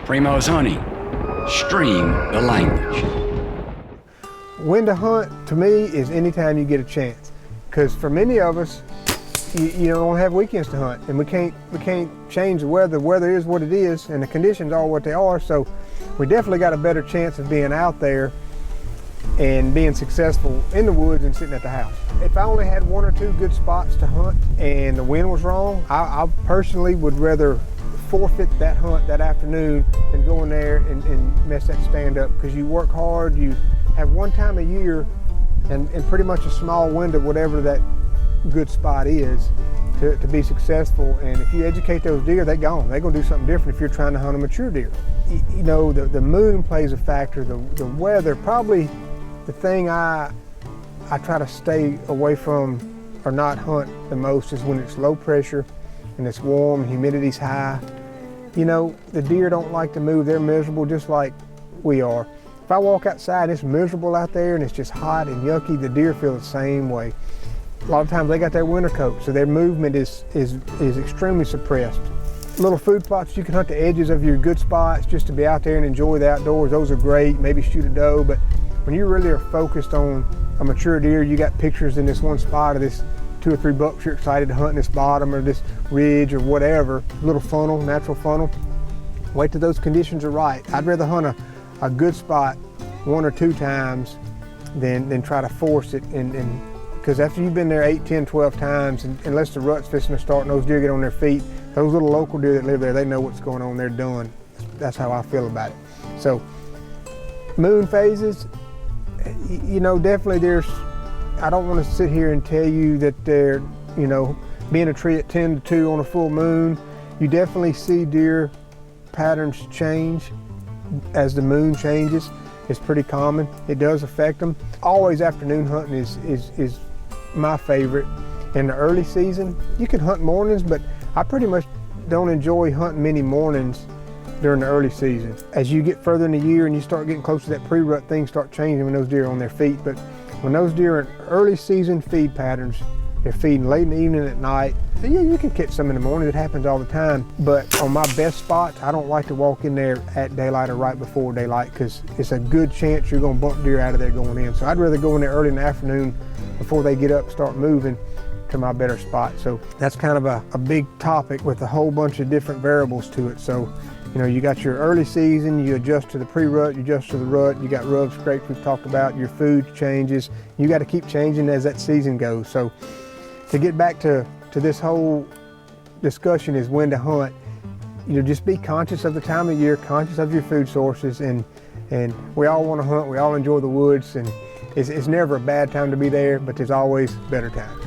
Primos Hunting. Stream the language. When to hunt, to me, is anytime you get a chance. Because for many of us, you don't have weekends to hunt, and we can't change the weather. The weather is what it is, and the conditions are what they are. So we definitely got a better chance of being out there and being successful in the woods and sitting at the house. If I only had one or two good spots to hunt and the wind was wrong, I personally would rather forfeit that hunt that afternoon than go in there and mess that stand up, because you work hard, you have one time a year and pretty much a small window, whatever that good spot is, to be successful. And if you educate those deer, they're gone. They're gonna do something different if you're trying to hunt a mature deer. You know, the moon plays a factor, the weather. Probably the thing I try to stay away from or not hunt the most is when it's low pressure and it's warm, humidity's high. You know, the deer don't like to move. They're miserable just like we are. If I walk outside and it's miserable out there and it's just hot and yucky, the deer feel the same way. A lot of times they got their winter coat, so their movement is extremely suppressed. Little food plots, you can hunt the edges of your good spots just to be out there and enjoy the outdoors. Those are great, maybe shoot a doe, but when you really are focused on a mature deer, you got pictures in this one spot of this 2 or 3 bucks you're excited to hunt in this bottom or this ridge or whatever, little funnel, natural funnel. Wait till those conditions are right. I'd rather hunt a good spot 1 or 2 times than try to force it, and because after you've been there 8, 10, 12 times, and unless the rut's fixing to start and those deer get on their feet, those little local deer that live there, they know what's going on, they're done. That's how I feel about it. So moon phases, you know, definitely I don't want to sit here and tell you that they're, you know, being a tree at 10 to 2 on a full moon. You definitely see deer patterns change as the moon changes. It's pretty common. It does affect them. Always afternoon hunting is my favorite. In the early season, you can hunt mornings, but I pretty much don't enjoy hunting many mornings during the early season. As you get further in the year and you start getting close to that pre-rut, things start changing when those deer are on their feet. But when those deer are in early season feed patterns, they're feeding late in the evening at night. Yeah, you can catch some in the morning. It happens all the time. But on my best spots, I don't like to walk in there at daylight or right before daylight, because it's a good chance you're going to bump deer out of there going in. So I'd rather go in there early in the afternoon before they get up and start moving to my better spot. So that's kind of a big topic with a whole bunch of different variables to it. So, you know, you got your early season, you adjust to the pre-rut, you adjust to the rut, you got rubs, scrapes we've talked about, your food changes. You got to keep changing as that season goes. So to get back to this whole discussion is when to hunt, you know, just be conscious of the time of year, conscious of your food sources, and we all want to hunt, we all enjoy the woods, and it's never a bad time to be there, but there's always better times.